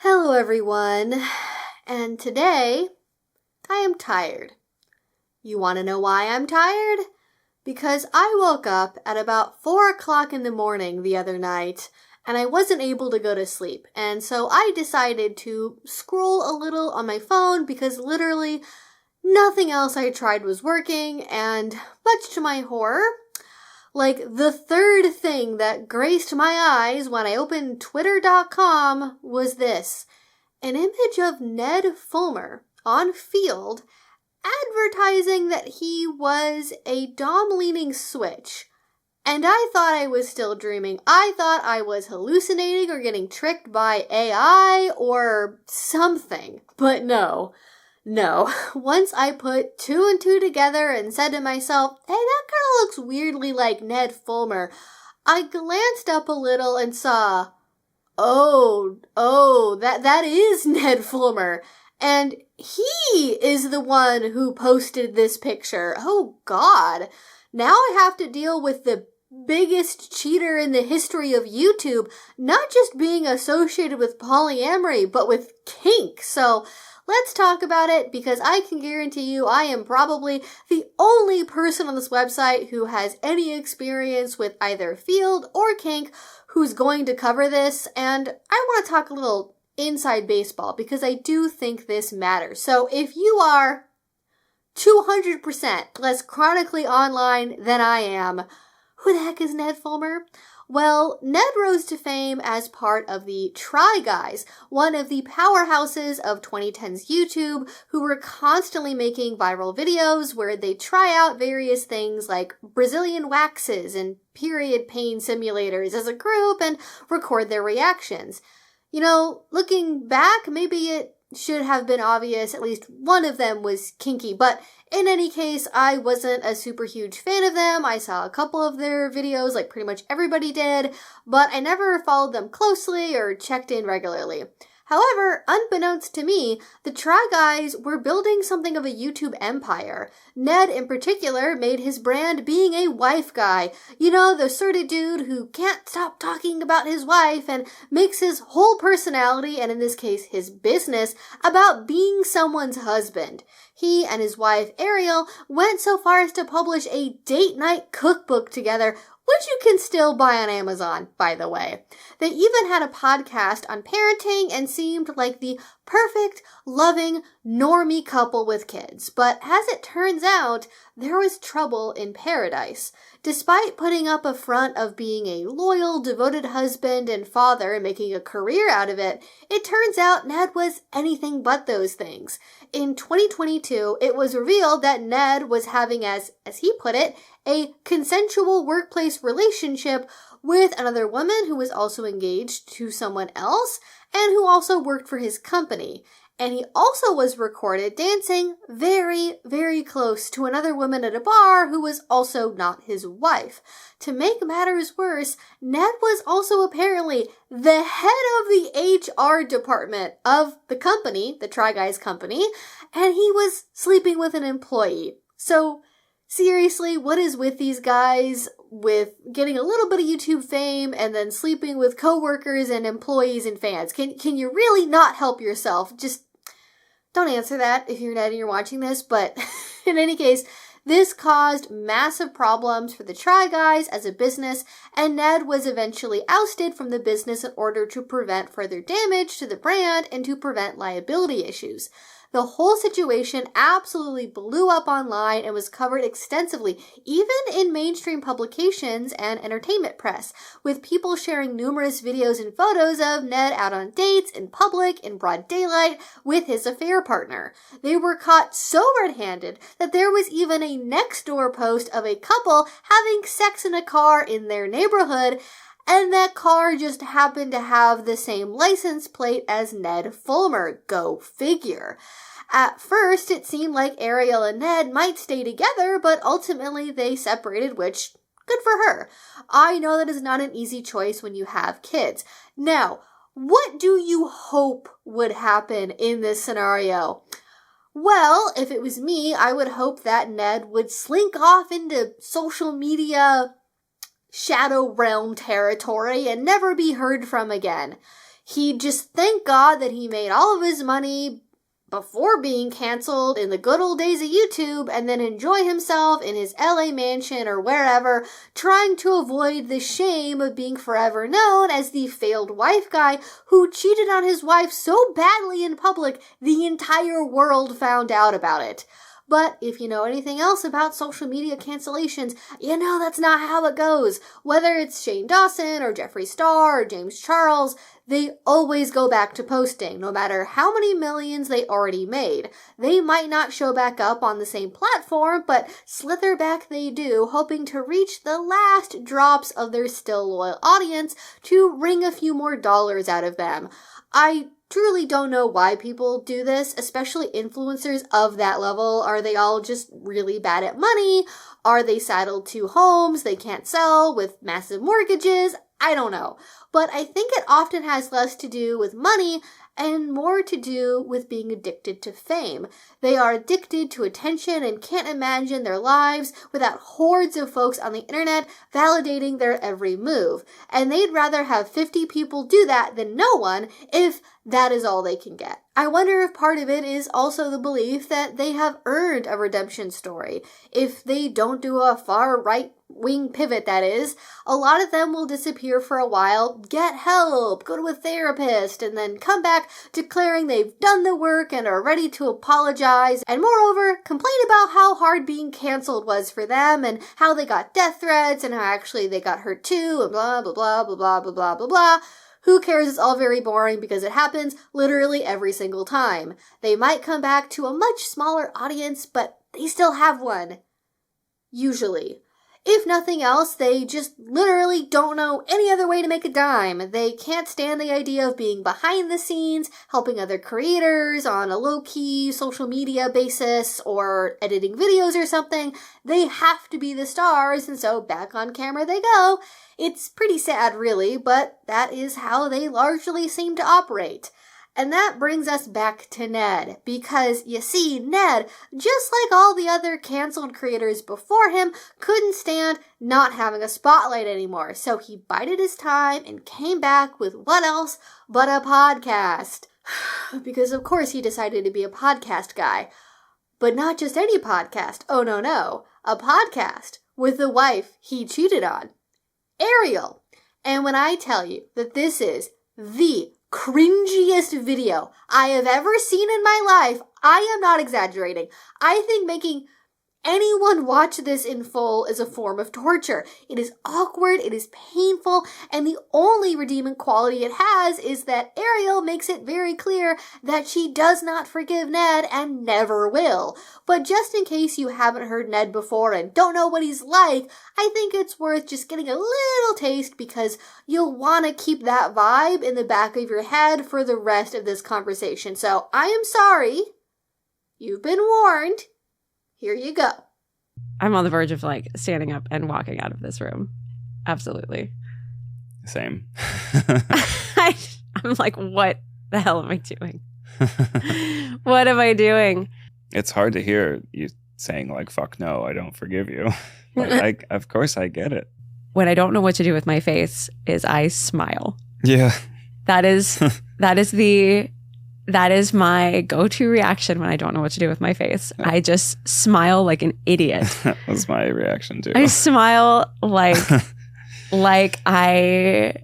Hello everyone, and today I am tired. You want to know why I'm tired? Because I woke up at about 4 o'clock in the morning the other night and I wasn't able to go to sleep, and so I decided to scroll a little on my phone because literally nothing else I tried was working, and much to my horror, the third thing that graced my eyes when I opened Twitter.com was this. An image of Ned Fulmer on field advertising that he was a dom-leaning switch. And I thought I was still dreaming. I thought I was hallucinating or getting tricked by AI or something. But no. Once I put two and two together and said to myself, hey, that kind of looks weirdly like Ned Fulmer, I glanced up a little and saw, that is Ned Fulmer. And he is the one who posted this picture. Oh, God. Now I have to deal with the biggest cheater in the history of YouTube, not just being associated with polyamory, but with kink. So let's talk about it, because I can guarantee you I am probably the only person on this website who has any experience with either field or kink who's going to cover this, and I want to talk a little inside baseball because I do think this matters. So if you are 200% less chronically online than I am, who the heck is Ned Fulmer? Well, Ned rose to fame as part of the Try Guys, one of the powerhouses of 2010's YouTube, who were constantly making viral videos where they try out various things like Brazilian waxes and period pain simulators as a group and record their reactions. You know, looking back, maybe it should have been obvious at least one of them was Kinky, but in any case, I wasn't a super huge fan of them. I saw a couple of their videos like pretty much everybody did, but I never followed them closely or checked in regularly. However, unbeknownst to me, the Try Guys were building something of a YouTube empire. Ned, in particular, made his brand being a wife guy. You know, the sort of dude who can't stop talking about his wife and makes his whole personality, and in this case, his business, about being someone's husband. He and his wife, Ariel, went so far as to publish a date night cookbook together, which you can still buy on Amazon, by the way. They even had a podcast on parenting and seemed like the perfect, loving, normie couple with kids. But as it turns out, there was trouble in paradise. Despite putting up a front of being a loyal, devoted husband and father and making a career out of it, it turns out Ned was anything but those things. In 2022, it was revealed that Ned was having, as he put it, a consensual workplace relationship with another woman who was also engaged to someone else and who also worked for his company. And he also was recorded dancing very, very close to another woman at a bar who was also not his wife. To make matters worse, Ned was also apparently the head of the HR department of the company, the Try Guys company, and he was sleeping with an employee. So seriously, what is with these guys with getting a little bit of YouTube fame and then sleeping with coworkers and employees and fans? Can you really not help yourself? Just don't answer that if you're Ned and you're watching this, but in any case, this caused massive problems for the Try Guys as a business, and Ned was eventually ousted from the business in order to prevent further damage to the brand and to prevent liability issues. The whole situation absolutely blew up online and was covered extensively, even in mainstream publications and entertainment press, with people sharing numerous videos and photos of Ned out on dates in public in broad daylight with his affair partner. They were caught so red-handed that there was even a Nextdoor post of a couple having sex in a car in their neighborhood, and that car just happened to have the same license plate as Ned Fulmer. Go figure. At first, it seemed like Ariel and Ned might stay together, but ultimately they separated, which, good for her. I know that is not an easy choice when you have kids. Now, what do you hope would happen in this scenario? Well, if it was me, I would hope that Ned would slink off into social media shadow realm territory and never be heard from again. He'd just thank God that he made all of his money before being canceled in the good old days of YouTube, and then enjoy himself in his LA mansion or wherever, trying to avoid the shame of being forever known as the failed wife guy who cheated on his wife so badly in public the entire world found out about it. But if you know anything else about social media cancellations, you know that's not how it goes. Whether it's Shane Dawson or Jeffree Star or James Charles, they always go back to posting, no matter how many millions they already made. They might not show back up on the same platform, but slither back they do, hoping to reach the last drops of their still loyal audience to wring a few more dollars out of them. I truly don't know why people do this, especially influencers of that level. Are they all just really bad at money? Are they saddled to homes they can't sell with massive mortgages? I don't know. But I think it often has less to do with money and more to do with being addicted to fame. They are addicted to attention and can't imagine their lives without hordes of folks on the internet validating their every move. And they'd rather have 50 people do that than no one if that is all they can get. I wonder if part of it is also the belief that they have earned a redemption story. If they don't do a far right-wing pivot, that is, a lot of them will disappear for a while, get help, go to a therapist, and then come back declaring they've done the work and are ready to apologize, and moreover, complain about how hard being canceled was for them, and how they got death threats, and how actually they got hurt too, and blah, blah, blah, blah, blah, blah, blah, blah, blah. Who cares? It's all very boring because it happens literally every single time. They might come back to a much smaller audience, but they still have one. Usually. If nothing else, they just literally don't know any other way to make a dime. They can't stand the idea of being behind the scenes, helping other creators on a low-key social media basis, or editing videos or something. They have to be the stars, and so back on camera they go. It's pretty sad, really, but that is how they largely seem to operate. And that brings us back to Ned, because you see, Ned, just like all the other canceled creators before him, couldn't stand not having a spotlight anymore. So he bided his time and came back with what else but a podcast. Because of course he decided to be a podcast guy. But not just any podcast. Oh no. A podcast with the wife he cheated on. Ariel. And when I tell you that this is the cringiest video I have ever seen in my life, I am not exaggerating. I think making anyone watch this in full is a form of torture. It is awkward, it is painful, and the only redeeming quality it has is that Ariel makes it very clear that she does not forgive Ned and never will. But just in case you haven't heard Ned before and don't know what he's like, I think it's worth just getting a little taste because you'll want to keep that vibe in the back of your head for the rest of this conversation. So I am sorry. You've been warned. Here you go. I'm on the verge of standing up and walking out of this room. Absolutely. Same. I'm like, what the hell am I doing? What am I doing? It's hard to hear you saying fuck no, I don't forgive you. Of course I get it. When I don't know what to do with my face is I smile. Yeah. That is my go-to reaction when I don't know what to do with my face. I just smile like an idiot. That was my reaction too. I smile like like a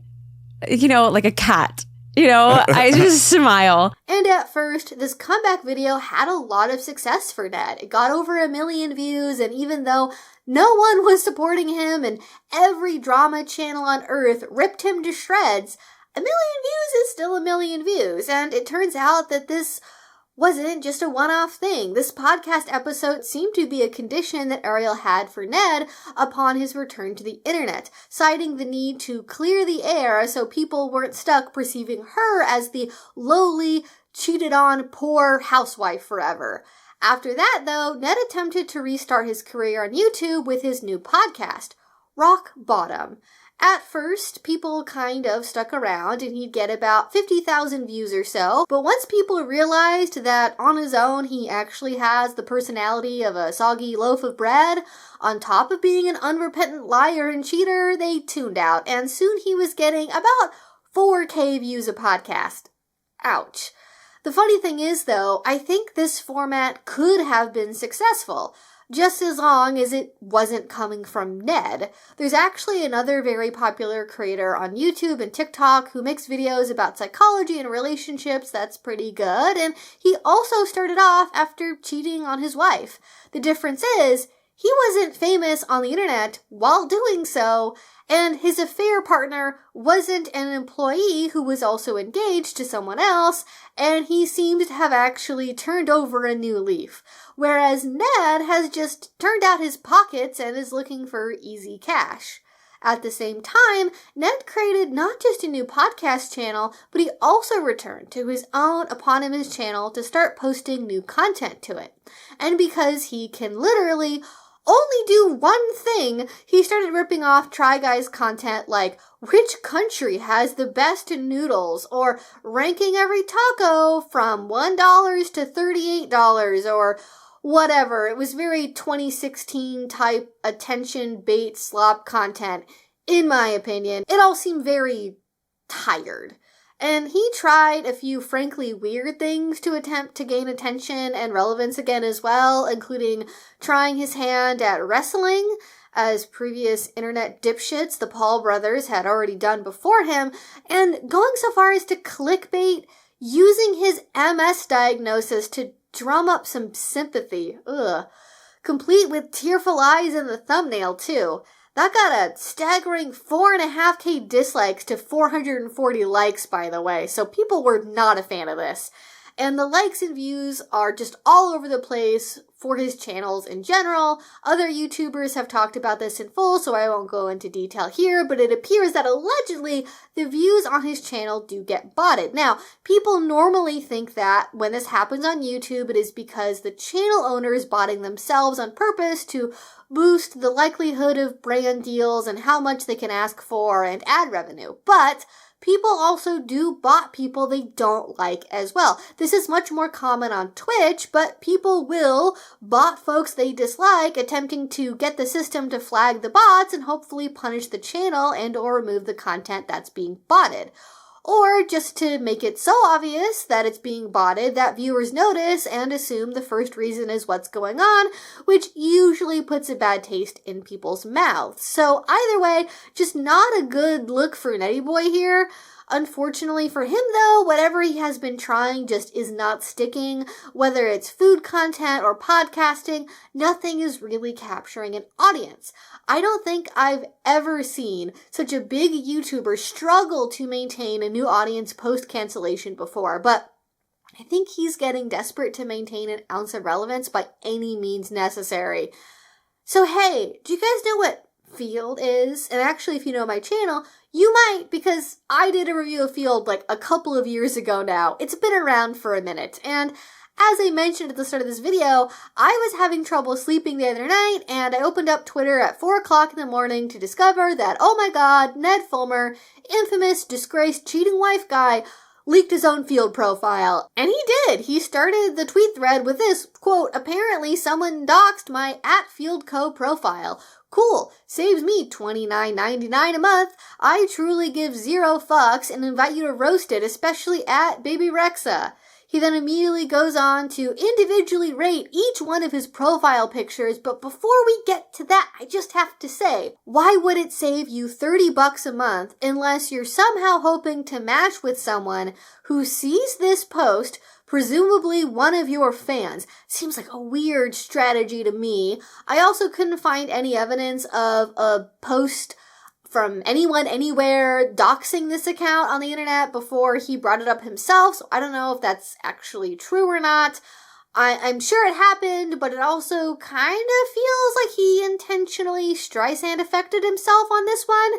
cat. I just smile. And at first, this comeback video had a lot of success for Ned. It got over 1 million views, and even though no one was supporting him and every drama channel on earth ripped him to shreds, 1 million views is still 1 million views, and it turns out that this wasn't just a one-off thing. This podcast episode seemed to be a condition that Ariel had for Ned upon his return to the internet, citing the need to clear the air so people weren't stuck perceiving her as the lowly, cheated-on, poor housewife forever. After that, though, Ned attempted to restart his career on YouTube with his new podcast, Rock Bottom. At first, people kind of stuck around and he'd get about 50,000 views or so, but once people realized that on his own he actually has the personality of a soggy loaf of bread, on top of being an unrepentant liar and cheater, they tuned out, and soon he was getting about 4K views a podcast. Ouch. The funny thing is, though, I think this format could have been successful, just as long as it wasn't coming from Ned. There's actually another very popular creator on YouTube and TikTok who makes videos about psychology and relationships that's pretty good, and he also started off after cheating on his wife. The difference is, he wasn't famous on the internet while doing so, and his affair partner wasn't an employee who was also engaged to someone else, and he seemed to have actually turned over a new leaf. Whereas Ned has just turned out his pockets and is looking for easy cash. At the same time, Ned created not just a new podcast channel, but he also returned to his own eponymous channel to start posting new content to it. And because he can literally only do one thing, he started ripping off Try Guys content like which country has the best noodles, or ranking every taco from $1 to $38, or whatever. It was very 2016 type attention bait slop content, in my opinion. It all seemed very tired. And he tried a few frankly weird things to attempt to gain attention and relevance again as well, including trying his hand at wrestling, as previous internet dipshits, the Paul brothers, had already done before him, and going so far as to clickbait, using his MS diagnosis to drum up some sympathy. Ugh. Complete with tearful eyes in the thumbnail, too. That got a staggering 4.5K dislikes to 440 likes, by the way, so people were not a fan of this. And the likes and views are just all over the place for his channels in general. Other YouTubers have talked about this in full, so I won't go into detail here, but it appears that allegedly the views on his channel do get botted. Now, people normally think that when this happens on YouTube, it is because the channel owner is botting themselves on purpose to boost the likelihood of brand deals and how much they can ask for and ad revenue. But people also do bot people they don't like as well. This is much more common on Twitch, but people will bot folks they dislike, attempting to get the system to flag the bots and hopefully punish the channel and or remove the content that's being botted. Or just to make it so obvious that it's being botted that viewers notice and assume the first reason is what's going on, which usually puts a bad taste in people's mouths. So either way, just not a good look for Netty Boy here. Unfortunately for him, though, whatever he has been trying just is not sticking. Whether it's food content or podcasting, nothing is really capturing an audience. I don't think I've ever seen such a big YouTuber struggle to maintain a new audience post-cancellation before, but I think he's getting desperate to maintain an ounce of relevance by any means necessary. So hey, do you guys know what Field is? And actually, if you know my channel, you might, because I did a review of Field like a couple of years ago now. It's been around for a minute, and as I mentioned at the start of this video, I was having trouble sleeping the other night, and I opened up Twitter at 4 o'clock in the morning to discover that, oh my god, Ned Fulmer, infamous, disgraced, cheating wife guy, leaked his own Field profile. And he did. He started the tweet thread with this, quote, apparently someone doxed my @FieldCo profile. Cool. Saves me $29.99 a month. I truly give zero fucks and invite you to roast it, especially at Baby Rexa. He then immediately goes on to individually rate each one of his profile pictures, but before we get to that, I just have to say, why would it save you $30 a month unless you're somehow hoping to match with someone who sees this post, presumably one of your fans? Seems like a weird strategy to me. I also couldn't find any evidence of a post from anyone anywhere doxing this account on the internet before he brought it up himself, so I don't know if that's actually true or not. I'm sure it happened, but it also kind of feels like he intentionally Streisand affected himself on this one.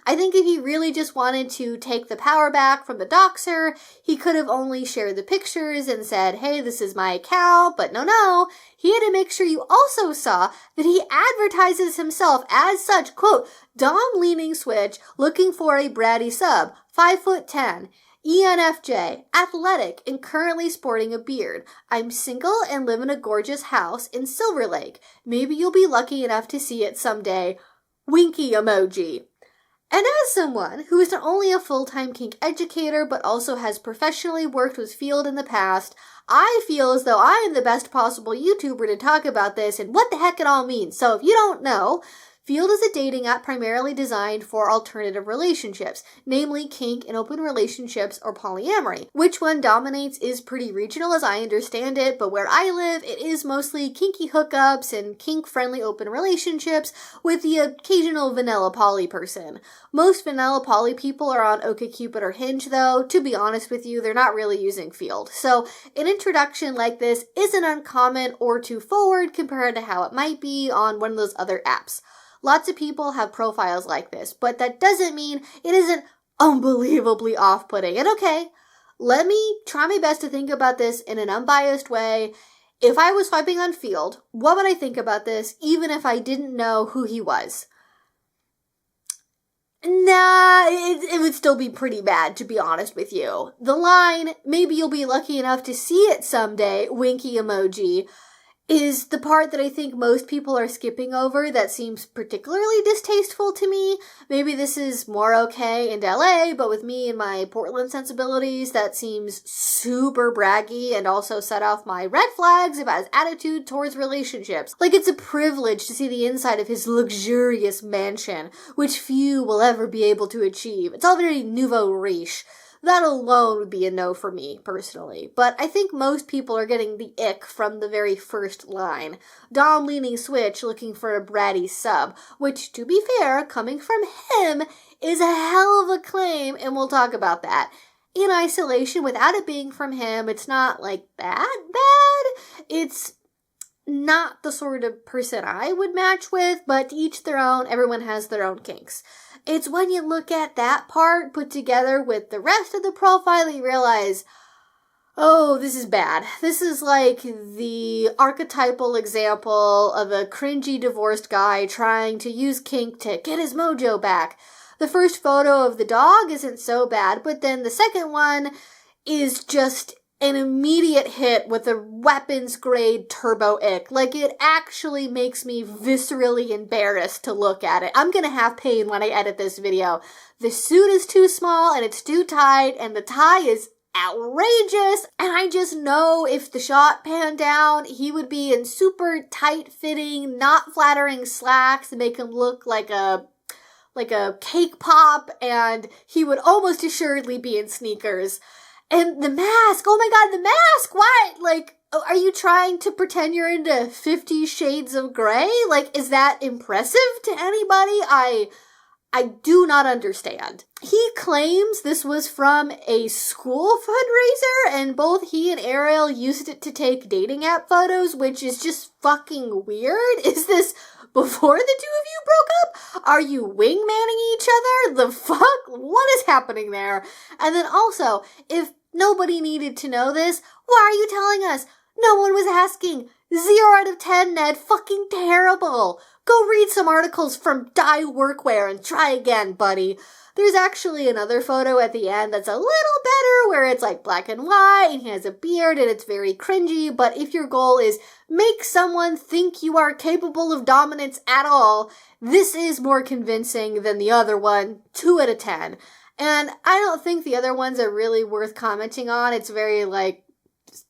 I think if he really just wanted to take the power back from the doxer, he could have only shared the pictures and said, hey, this is my account, but no, he had to make sure you also saw that he advertises himself as such, quote, Dom leaning switch, looking for a bratty sub, 5'10", ENFJ, athletic, and currently sporting a beard. I'm single and live in a gorgeous house in Silver Lake. Maybe you'll be lucky enough to see it someday. Winky emoji. And as someone who is not only a full-time kink educator, but also has professionally worked with Field in the past, I feel as though I am the best possible YouTuber to talk about this and what the heck it all means. So if you don't know, Field is a dating app primarily designed for alternative relationships, namely kink and open relationships or polyamory. Which one dominates is pretty regional as I understand it, but where I live, it is mostly kinky hookups and kink-friendly open relationships with the occasional vanilla poly person. Most vanilla poly people are on OkCupid or Hinge though. To be honest with you, they're not really using Field. So an introduction like this isn't uncommon or too forward compared to how it might be on one of those other apps. Lots of people have profiles like this, but that doesn't mean it isn't unbelievably off-putting. And okay, let me try my best to think about this in an unbiased way. If I was swiping on Field, what would I think about this, even if I didn't know who he was? Nah, it would still be pretty bad, to be honest with you. The line, maybe you'll be lucky enough to see it someday, winky emoji, is the part that I think most people are skipping over that seems particularly distasteful to me. Maybe this is more okay in LA, but with me and my Portland sensibilities, that seems super braggy and also set off my red flags about his attitude towards relationships. Like it's a privilege to see the inside of his luxurious mansion, which few will ever be able to achieve. It's all very nouveau riche. That alone would be a no for me, personally. But I think most people are getting the ick from the very first line. Dom leaning switch looking for a bratty sub, which, to be fair, coming from him, is a hell of a claim, and we'll talk about that. In isolation, without it being from him, it's not, like, bad. It's not the sort of person I would match with, but to each their own, everyone has their own kinks. It's when you look at that part put together with the rest of the profile that you realize, oh, this is bad. This is like the archetypal example of a cringy divorced guy trying to use kink to get his mojo back. The first photo of the dog isn't so bad, but then the second one is just an immediate hit with a weapons-grade turbo ick. Like, it actually makes me viscerally embarrassed to look at it. I'm gonna have pain when I edit this video. The suit is too small, and it's too tight, and the tie is outrageous, and I just know if the shot panned down, he would be in super tight-fitting, not flattering slacks to make him look like a cake pop, and he would almost assuredly be in sneakers. And the mask, oh my god, the mask, what? Like, are you trying to pretend you're into 50 Shades of Grey? Like, is that impressive to anybody? I do not understand. He claims this was from a school fundraiser, and both he and Ariel used it to take dating app photos, which is just fucking weird. Is this before the two of you broke up? Are you wingmanning each other? The fuck? What is happening there? And then also, if nobody needed to know this, why are you telling us? No one was asking. 0 out of 10, Ned. Fucking terrible. Go read some articles from Dye Workwear and try again, buddy. There's actually another photo at the end that's a little better, where it's like black and white, and he has a beard, and it's very cringy, but if your goal is make someone think you are capable of dominance at all, this is more convincing than the other one, 2 out of 10. And I don't think the other ones are really worth commenting on. It's very, like,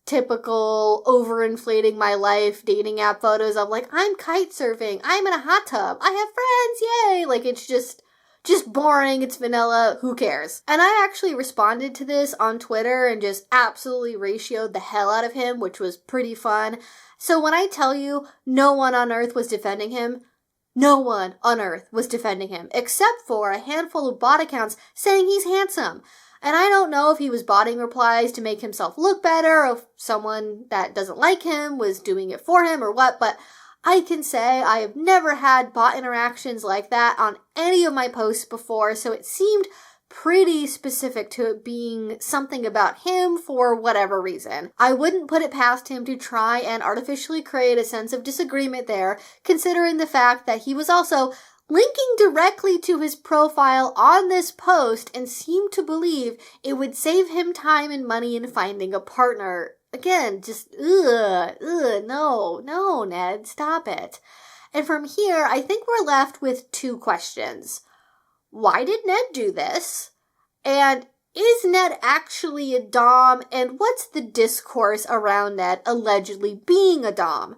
typical overinflating my life dating app photos of, like, I'm kite surfing, I'm in a hot tub, I have friends, yay! Like, it's just boring, it's vanilla, who cares? And I actually responded to this on Twitter and just absolutely ratioed the hell out of him, which was pretty fun. So when I tell you no one on earth was defending him, no one on earth was defending him, except for a handful of bot accounts saying he's handsome. And I don't know if he was botting replies to make himself look better, or if someone that doesn't like him was doing it for him or what, but I can say I have never had bot interactions like that on any of my posts before, so it seemed pretty specific to it being something about him for whatever reason. I wouldn't put it past him to try and artificially create a sense of disagreement there, considering the fact that he was also linking directly to his profile on this post and seemed to believe it would save him time and money in finding a partner. Again, just, no, Ned, stop it. And from here, I think we're left with 2 questions. why did Ned do this? And is Ned actually a dom? And what's the discourse around Ned allegedly being a dom?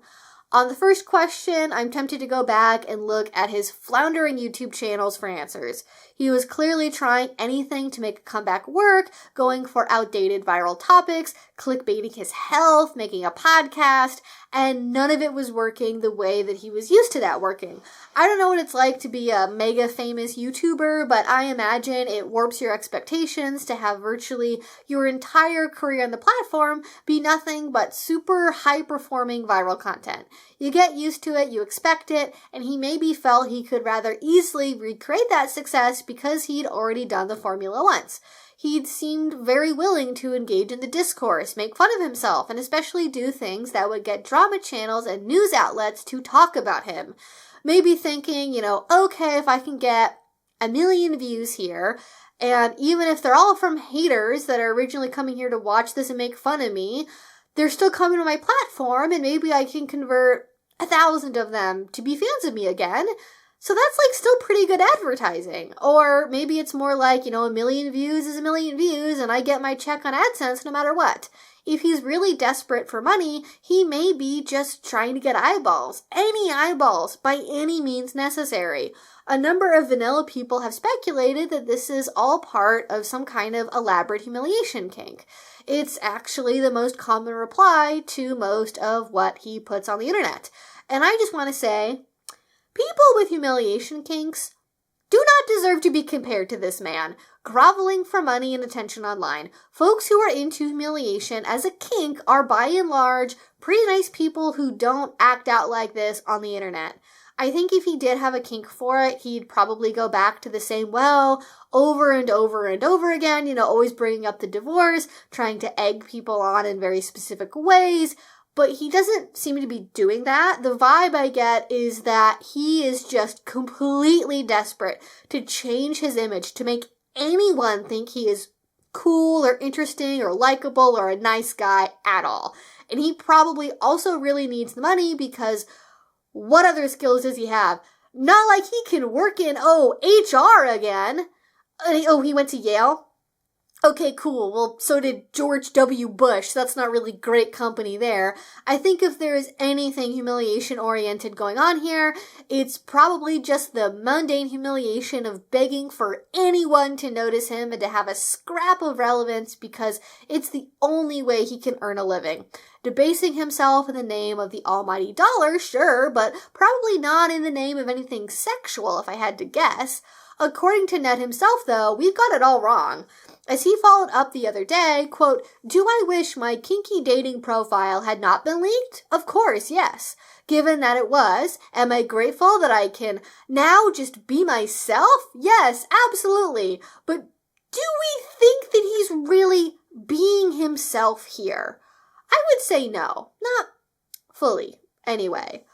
On the first question, I'm tempted to go back and look at his floundering YouTube channels for answers. He was clearly trying anything to make a comeback work, going for outdated viral topics, clickbaiting his health, making a podcast, and none of it was working the way that he was used to that working. I don't know what it's like to be a mega famous YouTuber, but I imagine it warps your expectations to have virtually your entire career on the platform be nothing but super high-performing viral content. You get used to it, you expect it, and he maybe felt he could rather easily recreate that success because he'd already done the formula once. He'd seemed very willing to engage in the discourse, make fun of himself, and especially do things that would get drama channels and news outlets to talk about him. Maybe thinking, okay, if I can get 1 million views here, and even if they're all from haters that are originally coming here to watch this and make fun of me, they're still coming to my platform, and maybe I can convert 1,000 of them to be fans of me again. So that's still pretty good advertising. Or maybe it's more like, 1 million views is 1 million views and I get my check on AdSense no matter what. If he's really desperate for money, he may be just trying to get eyeballs. Any eyeballs, by any means necessary. A number of vanilla people have speculated that this is all part of some kind of elaborate humiliation kink. It's actually the most common reply to most of what he puts on the internet. And I just want to say, people with humiliation kinks do not deserve to be compared to this man, groveling for money and attention online. Folks who are into humiliation as a kink are by and large pretty nice people who don't act out like this on the internet. I think if he did have a kink for it, he'd probably go back to the same well over and over and over again, always bringing up the divorce, trying to egg people on in very specific ways. But he doesn't seem to be doing that. The vibe I get is that he is just completely desperate to change his image, to make anyone think he is cool or interesting or likable or a nice guy at all. And he probably also really needs the money because what other skills does he have? Not like he can work in, HR again. He went to Yale? Okay, cool. Well, so did George W. Bush. That's not really great company there. I think if there is anything humiliation-oriented going on here, it's probably just the mundane humiliation of begging for anyone to notice him and to have a scrap of relevance because it's the only way he can earn a living. Debasing himself in the name of the almighty dollar, sure, but probably not in the name of anything sexual, if I had to guess. According to Ned himself, though, we've got it all wrong. As he followed up the other day, quote, "Do I wish my kinky dating profile had not been leaked? Of course, yes. Given that it was, am I grateful that I can now just be myself? Yes, absolutely. But do we think that he's really being himself here? I would say no. Not fully, anyway.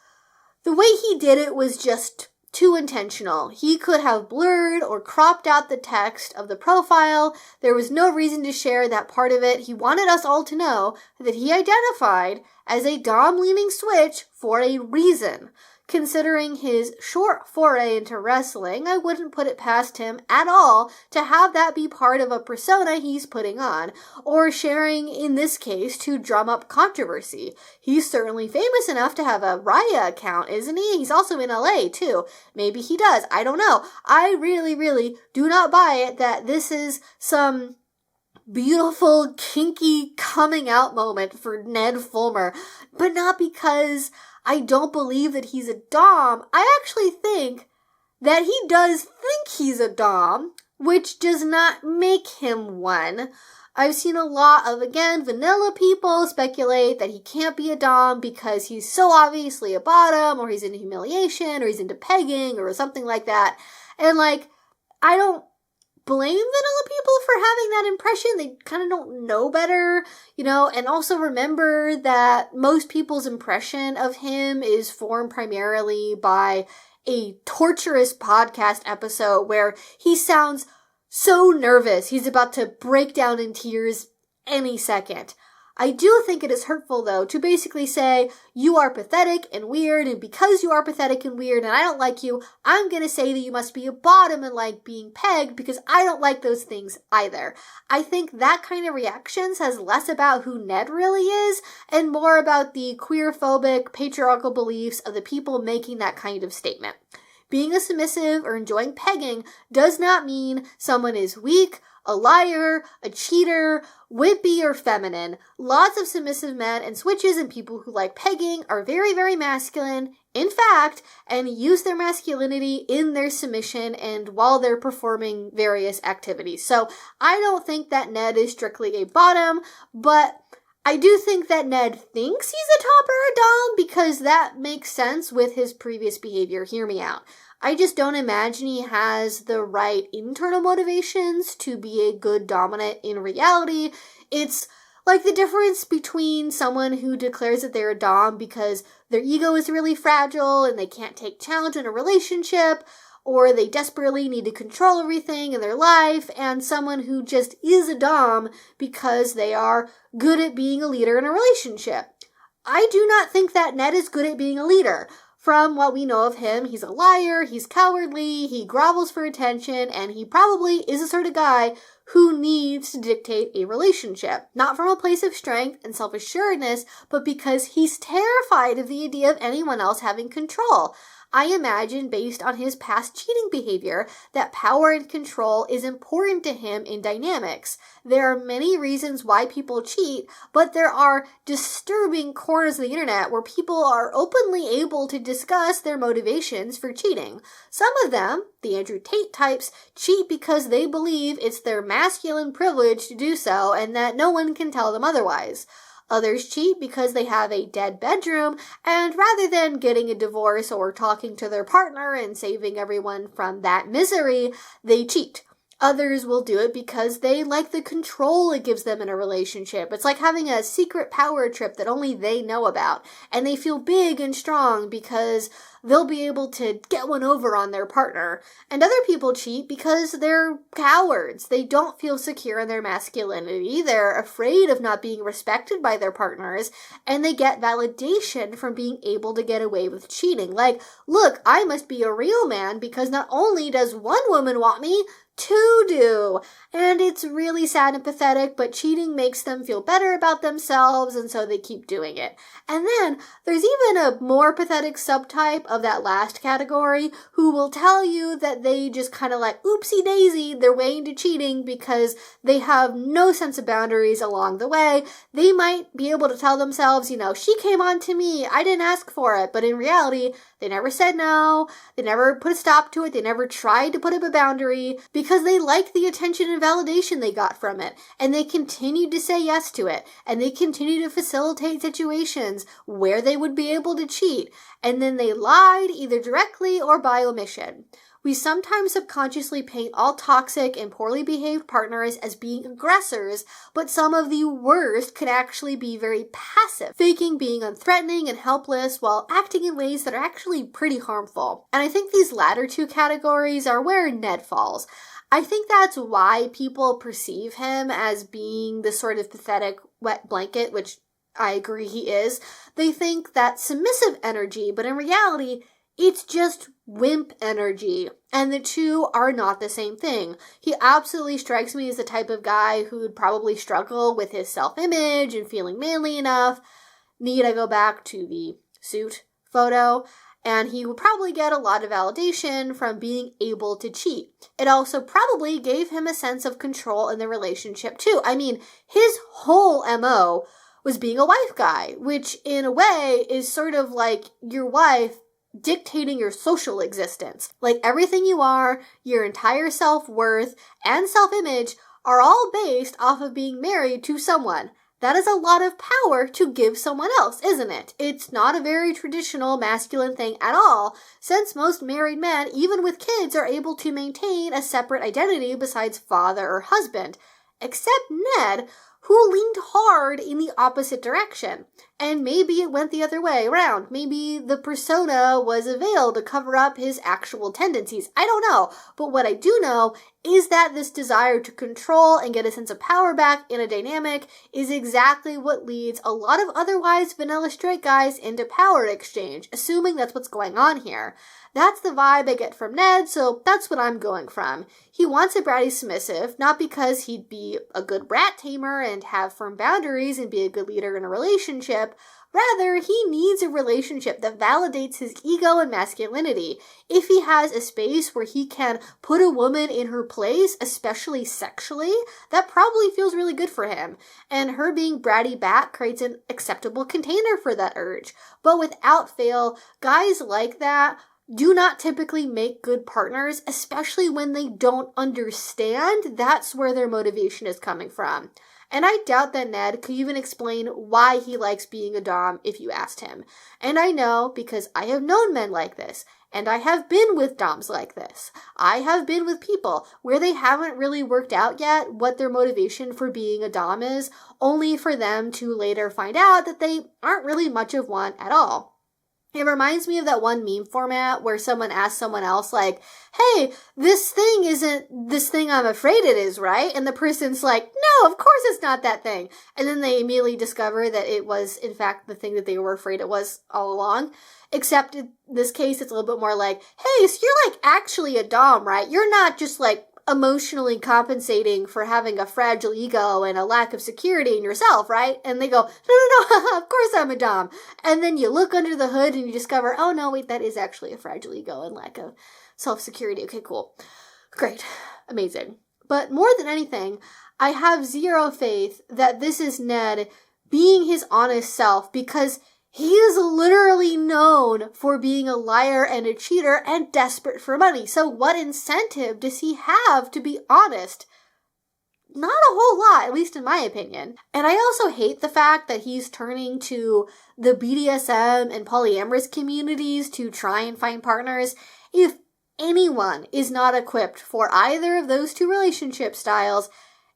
The way he did it was just too intentional. He could have blurred or cropped out the text of the profile. There was no reason to share that part of it. He wanted us all to know that he identified as a dom-leaning switch for a reason. Considering his short foray into wrestling, I wouldn't put it past him at all to have that be part of a persona he's putting on, or sharing, in this case, to drum up controversy. He's certainly famous enough to have a Raya account, isn't he? He's also in LA, too. Maybe he does. I don't know. I really, really do not buy it that this is some beautiful, kinky coming out moment for Ned Fulmer, but not because I don't believe that he's a dom. I actually think that he does think he's a dom, which does not make him one. I've seen a lot of, again, vanilla people speculate that he can't be a dom because he's so obviously a bottom, or he's into humiliation, or he's into pegging, or something like that. And, I don't blame vanilla people for having that impression. They kind of don't know better, and also remember that most people's impression of him is formed primarily by a torturous podcast episode where he sounds so nervous he's about to break down in tears any second. I do think it is hurtful, though, to basically say, you are pathetic and weird, and because you are pathetic and weird and I don't like you, I'm going to say that you must be a bottom and like being pegged because I don't like those things either. I think that kind of reaction says less about who Ned really is and more about the queerphobic, patriarchal beliefs of the people making that kind of statement. Being a submissive or enjoying pegging does not mean someone is weak, a liar, a cheater, wimpy, or feminine. Lots of submissive men and switches and people who like pegging are very, very masculine, in fact, and use their masculinity in their submission and while they're performing various activities. So I don't think that Ned is strictly a bottom, but I do think that Ned thinks he's a top or a dom because that makes sense with his previous behavior. Hear me out. I just don't imagine he has the right internal motivations to be a good dominant in reality. It's like the difference between someone who declares that they're a dom because their ego is really fragile and they can't take challenge in a relationship, or they desperately need to control everything in their life, and someone who just is a dom because they are good at being a leader in a relationship. I do not think that Ned is good at being a leader. From what we know of him, he's a liar, he's cowardly, he grovels for attention, and he probably is the sort of guy who needs to dictate a relationship. Not from a place of strength and self-assuredness, but because he's terrified of the idea of anyone else having control. I imagine, based on his past cheating behavior, that power and control is important to him in dynamics. There are many reasons why people cheat, but there are disturbing corners of the internet where people are openly able to discuss their motivations for cheating. Some of them, the Andrew Tate types, cheat because they believe it's their masculine privilege to do so and that no one can tell them otherwise. Others cheat because they have a dead bedroom, and rather than getting a divorce or talking to their partner and saving everyone from that misery, they cheat. Others will do it because they like the control it gives them in a relationship. It's like having a secret power trip that only they know about, and they feel big and strong because they'll be able to get one over on their partner. And other people cheat because they're cowards. They don't feel secure in their masculinity. They're afraid of not being respected by their partners, and they get validation from being able to get away with cheating. Like, look, I must be a real man because not only does one woman want me, two do. And it's really sad and pathetic, but cheating makes them feel better about themselves, and so they keep doing it. And then there's even a more pathetic subtype of that last category who will tell you that they just kind of like oopsie daisy their way into cheating because they have no sense of boundaries along the way. They might be able to tell themselves, she came on to me, I didn't ask for it, but in reality, they never said no, they never put a stop to it, they never tried to put up a boundary because they liked the attention and validation they got from it, and they continued to say yes to it, and they continued to facilitate situations where they would be able to cheat, and then they lied either directly or by omission. We sometimes subconsciously paint all toxic and poorly behaved partners as being aggressors, but some of the worst can actually be very passive, faking being unthreatening and helpless while acting in ways that are actually pretty harmful. And I think these latter two categories are where Ned falls. I think that's why people perceive him as being the sort of pathetic wet blanket, which I agree he is. They think that submissive energy, but in reality, it's just wimp energy, and the two are not the same thing. He absolutely strikes me as the type of guy who'd probably struggle with his self-image and feeling manly enough. Need I go back to the suit photo? And he would probably get a lot of validation from being able to cheat. It also probably gave him a sense of control in the relationship too. I mean, his whole MO was being a wife guy, which in a way is sort of like your wife dictating your social existence. Like everything you are, your entire self-worth and self-image are all based off of being married to someone. That is a lot of power to give someone else, isn't it? It's not a very traditional masculine thing at all, since most married men, even with kids, are able to maintain a separate identity besides father or husband. Except Ned, who leaned hard in the opposite direction. And maybe it went the other way around. Maybe the persona was a veil to cover up his actual tendencies. I don't know. But what I do know is that this desire to control and get a sense of power back in a dynamic is exactly what leads a lot of otherwise vanilla straight guys into power exchange, assuming that's what's going on here. That's the vibe I get from Ned, so that's what I'm going from. He wants a bratty submissive, not because he'd be a good brat tamer and have firm boundaries and be a good leader in a relationship. Rather, he needs a relationship that validates his ego and masculinity. If he has a space where he can put a woman in her place, especially sexually, that probably feels really good for him. And her being bratty back creates an acceptable container for that urge. But without fail, guys like that do not typically make good partners, especially when they don't understand that's where their motivation is coming from. And I doubt that Ned could even explain why he likes being a dom if you asked him. And I know because I have known men like this, and I have been with doms like this. I have been with people where they haven't really worked out yet what their motivation for being a dom is, only for them to later find out that they aren't really much of one at all. It reminds me of that one meme format where someone asks someone else, like, hey, this thing isn't this thing I'm afraid it is, right? And the person's like, no, of course it's not that thing. And then they immediately discover that it was, in fact, the thing that they were afraid it was all along. Except in this case, it's a little bit more like, hey, so you're like actually a dom, right? You're not just like emotionally compensating for having a fragile ego and a lack of security in yourself, right? And they go, no, of course I'm a dom. And then you look under the hood and you discover, oh no, wait, that is actually a fragile ego and lack of self-security. Okay, cool. Great. Amazing. But more than anything, I have zero faith that this is Ned being his honest self, because he is literally known for being a liar and a cheater and desperate for money. So what incentive does he have to be honest? Not a whole lot, at least in my opinion. And I also hate the fact that he's turning to the BDSM and polyamorous communities to try and find partners. If anyone is not equipped for either of those two relationship styles,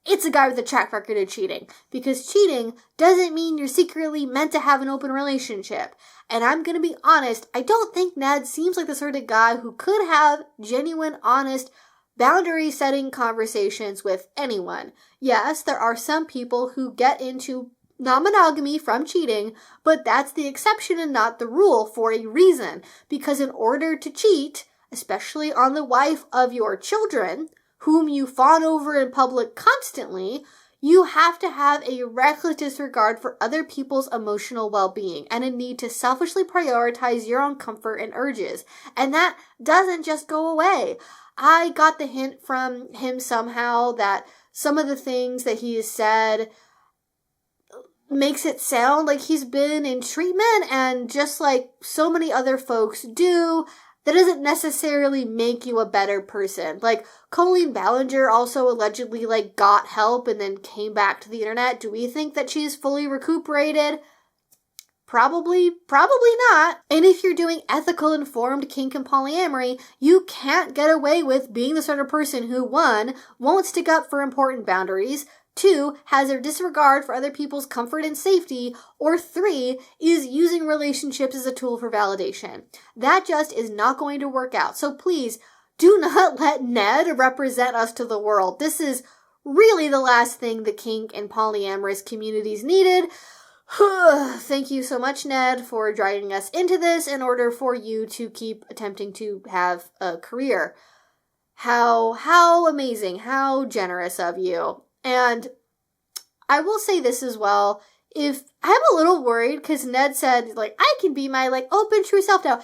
it's a guy with a track record of cheating, because cheating doesn't mean you're secretly meant to have an open relationship. And I'm going to be honest, I don't think Ned seems like the sort of guy who could have genuine, honest, boundary-setting conversations with anyone. Yes, there are some people who get into non-monogamy from cheating, but that's the exception and not the rule for a reason. Because in order to cheat, especially on the wife of your children, whom you fawn over in public constantly, you have to have a reckless disregard for other people's emotional well-being and a need to selfishly prioritize your own comfort and urges. And that doesn't just go away. I got the hint from him somehow that some of the things that he has said makes it sound like he's been in treatment, and just like so many other folks do, that doesn't necessarily make you a better person. Like, Colleen Ballinger also allegedly, got help and then came back to the internet. Do we think that she's fully recuperated? Probably not. And if you're doing ethical, informed kink and polyamory, you can't get away with being the sort of person who, 1, won't stick up for important boundaries, 2, has a disregard for other people's comfort and safety, or 3, is using relationships as a tool for validation. That just is not going to work out. So please, do not let Ned represent us to the world. This is really the last thing the kink and polyamorous communities needed. Thank you so much, Ned, for dragging us into this in order for you to keep attempting to have a career. How amazing, how generous of you. And I will say this as well. If I'm a little worried, because Ned said, I can be my, open true self now.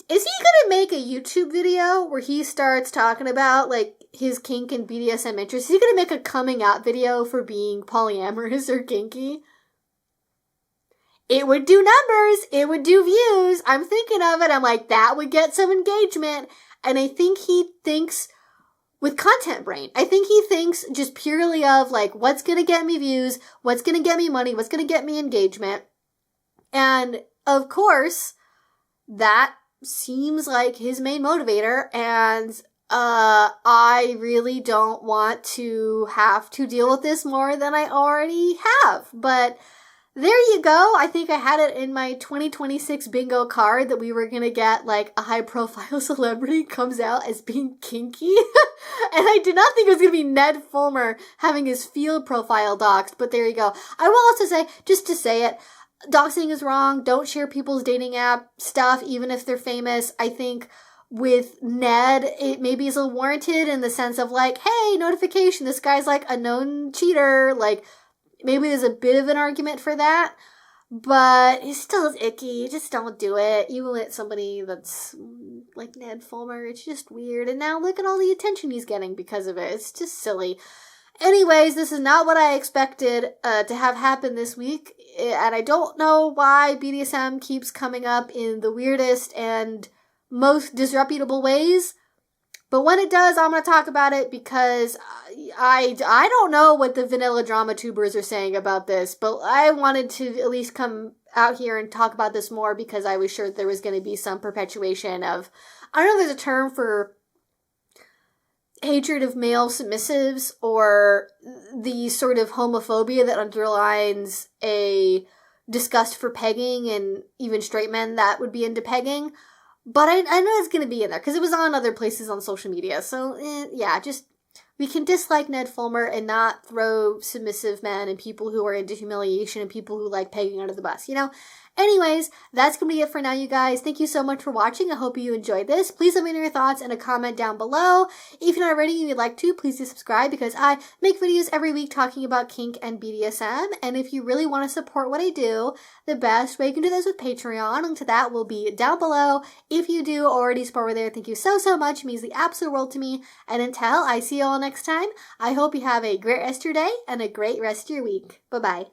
Is he gonna make a YouTube video where he starts talking about, his kink and BDSM interests? Is he gonna make a coming out video for being polyamorous or kinky? It would do numbers. It would do views. I'm thinking of it. I'm like, that would get some engagement. And I think he thinks with content brain. I think he thinks just purely of what's going to get me views, what's going to get me money, what's going to get me engagement. And of course, that seems like his main motivator. And I really don't want to have to deal with this more than I already have. But there you go. I think I had it in my 2026 bingo card that we were going to get like a high profile celebrity comes out as being kinky. And I did not think it was going to be Ned Fulmer having his field profile doxed, but there you go. I will also say, just to say it, doxing is wrong. Don't share people's dating app stuff, even if they're famous. I think with Ned, it maybe is a little warranted in the sense of like, hey, notification, this guy's like a known cheater, like, maybe there's a bit of an argument for that, but it still is icky. Just don't do it. You let somebody that's like Ned Fulmer, it's just weird. And now look at all the attention he's getting because of it. It's just silly. Anyways, this is not what I expected to have happen this week. And I don't know why BDSM keeps coming up in the weirdest and most disreputable ways. But when it does, I'm going to talk about it because I don't know what the vanilla drama tubers are saying about this, but I wanted to at least come out here and talk about this more because I was sure there was going to be some perpetuation of, I don't know if there's a term for hatred of male submissives or the sort of homophobia that underlines a disgust for pegging and even straight men that would be into pegging. But I know it's going to be in there because it was on other places on social media. So, yeah, just we can dislike Ned Fulmer and not throw submissive men and people who are into humiliation and people who like pegging under the bus, you know? Anyways, that's going to be it for now, you guys. Thank you so much for watching. I hope you enjoyed this. Please let me know your thoughts in a comment down below. If you're not already and you'd like to, please do subscribe because I make videos every week talking about kink and BDSM. And if you really want to support what I do, the best way you can do this with Patreon. Link to that will be down below. If you do already support me there, thank you so, so much. It means the absolute world to me. And until I see you all next time, I hope you have a great rest of your day and a great rest of your week. Bye-bye.